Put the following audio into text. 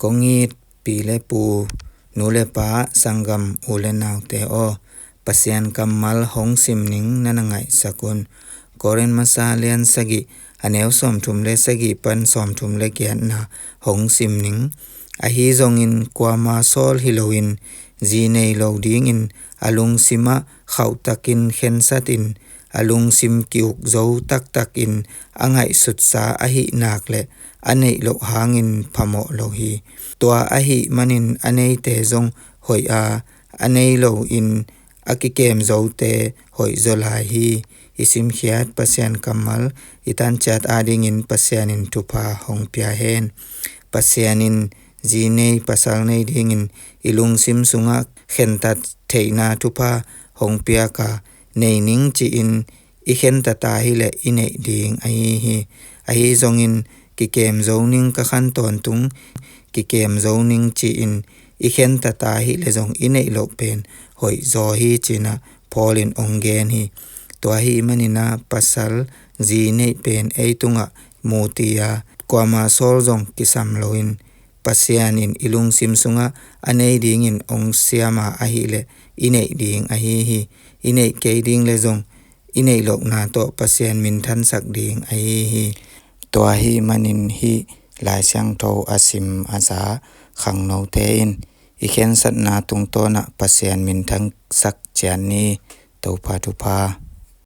kongit pi le pu nu le pa sangam u le naw te o pasian kamal hong sim ning nanangai sakun koren masa lian sagi aneu som thum le sagi pan som thum le kian na hong sim ning a hi zongin kwama sol hiloin ji nei lo ding in alung sima khau takin khen satin alung sim kiuk zo tak takin angai sut sa a hi nak le anei lo hangin phamo lo hi tua a hi manin anei te zong hoi a anei lo in akikem zo te hoi zolai hi isim khiat pasian kamal itan chat ading in pasianin tupa hong pia hen pasianin ji nei pasal nei ding in ilung sim sunga khentat theina tupa hong pia ka nei ning chi in I khen ta ta hi le inei ding a hi zongin ki kem zoning ka khan ton tung ki kem zoning chi in I khen ta ta hi le zong inei lo pen hoi zo hi china polin ongen hi to hi manina pasal ji nei pen ei tunga mutia kwama sol zong kisam loin pasianin ilung sim sunga anei ding in ong siama a hi le inei ding a hi inei ke ding le zong inei lok na to pasian min than sak ding a hi to hi manin hi lai sang tho asim asa khang no te in I khen sat na tung to na pasian min thang sak chan ni to pa